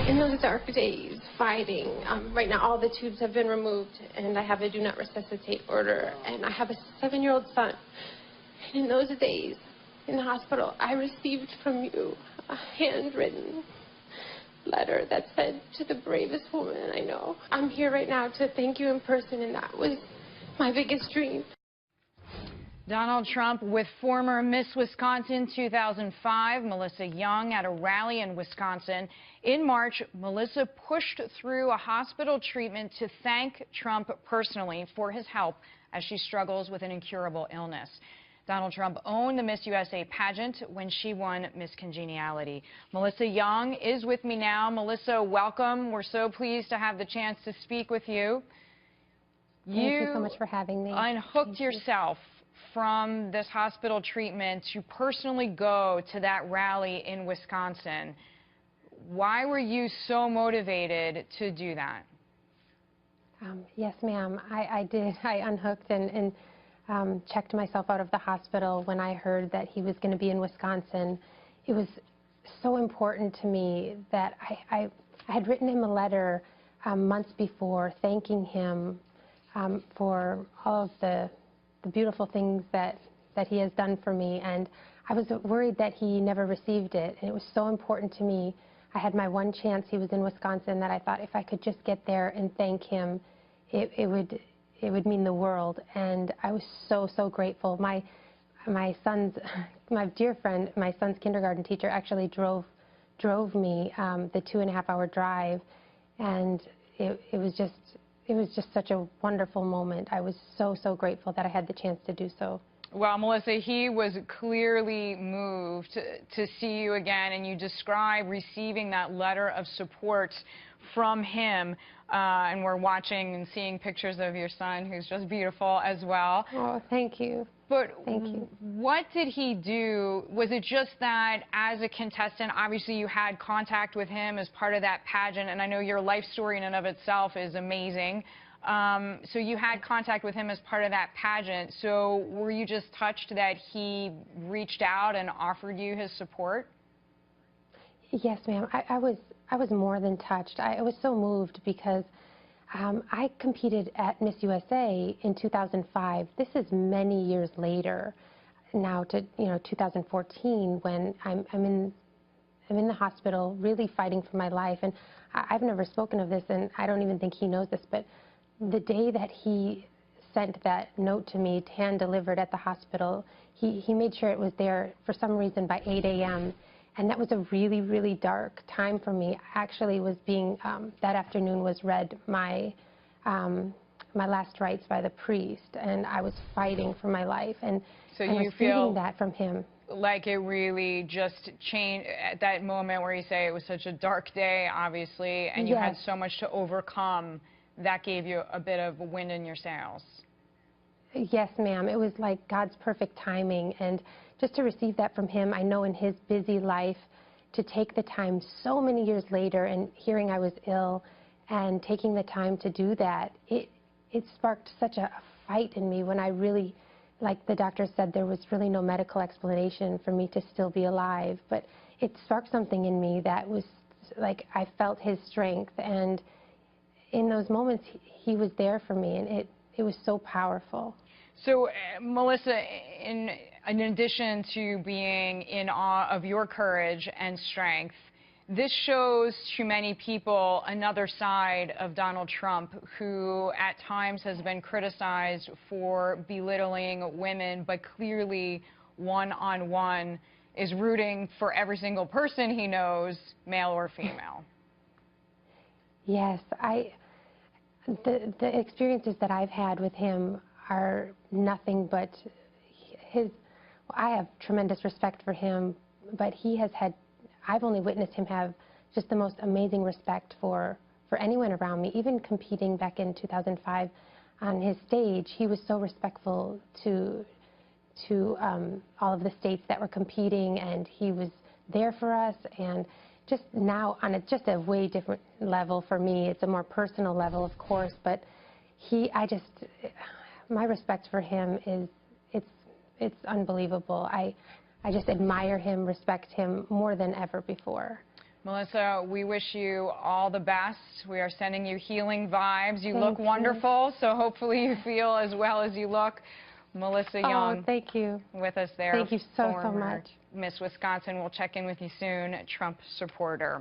In those dark days, fighting, right now all the tubes have been removed, and I have a do not resuscitate order, and I have a 7-year-old son. And in those days, in the hospital, I received from you a handwritten letter that said, "To the bravest woman I know." I'm here right now to thank you in person, and that was my biggest dream. Donald Trump with former Miss Wisconsin 2005, Melissa Young, at a rally in Wisconsin. In March, Melissa pushed through a hospital treatment to thank Trump personally for his help as she struggles with an incurable illness. Donald Trump owned the Miss USA pageant when she won Miss Congeniality. Melissa Young is with me now. Melissa, welcome. We're so pleased to have the chance to speak with you. Thank you so much for having me. Unhooked yourself from this hospital treatment to personally go to that rally in Wisconsin. Why were you so motivated to do that? Yes, ma'am. I did. I unhooked and checked myself out of the hospital when I heard that he was going to be in Wisconsin. It was so important to me that I had written him a letter months before thanking him for all of the beautiful things that he has done for me, and I was worried that he never received it, and it was so important to me. I had my one chance. He was in Wisconsin, that I thought if I could just get there and thank him, it would mean the world, and I was so grateful. My dear friend, my son's kindergarten teacher, actually drove me the 2.5-hour drive, and it was just such a wonderful moment. I was so grateful that I had the chance to do so. Well, Melissa, he was clearly moved to see you again, and you describe receiving that letter of support from him, and we're watching and seeing pictures of your son, who's just beautiful as well. Oh, thank you. But thank you. What did he do? Was it just that as a contestant, obviously you had contact with him as part of that pageant, and I know your life story in and of itself is amazing. So you had contact with him as part of that pageant. So were you just touched that he reached out and offered you his support? Yes, ma'am. I was more than touched. I was so moved because I competed at Miss USA in 2005. This is many years later now to 2014, when I'm in the hospital really fighting for my life. And I've never spoken of this, and I don't even think he knows this, but the day that he sent that note to me, hand-delivered at the hospital, he made sure it was there for some reason by 8 a.m. And that was a really dark time for me. Actually, was being that afternoon was read my last rites by the priest, and I was fighting for my life, and so I was receiving that from him. Like it really just changed at that moment where you say it was such a dark day, obviously, and you had so much to overcome. That gave you a bit of wind in your sails. Yes, ma'am. It was like God's perfect timing, and just to receive that from him, I know in his busy life, to take the time so many years later and hearing I was ill and taking the time to do that, it sparked such a fight in me when I really, like the doctor said, there was really no medical explanation for me to still be alive, but it sparked something in me that was like I felt his strength, and in those moments he was there for me, and it was so powerful. So, Melissa, in addition to being in awe of your courage and strength, this shows to many people another side of Donald Trump, who at times has been criticized for belittling women, but clearly one-on-one is rooting for every single person he knows, male or female. Yes, the experiences that I've had with him are nothing but I have tremendous respect for him, but he has had, I've only witnessed him have just the most amazing respect for anyone around me. Even competing back in 2005 on his stage, he was so respectful to all of the states that were competing, and he was there for us. And just now on just a way different level for me, it's a more personal level, of course, but my respect for him is, it's unbelievable. I just admire him, respect him more than ever before. Melissa, we wish you all the best. We are sending you healing vibes. You look Thank you. wonderful, so hopefully you feel as well as you look. Melissa Young, thank you. with us there. Thank you so former much. Miss Wisconsin. We'll check in with you soon. Trump supporter.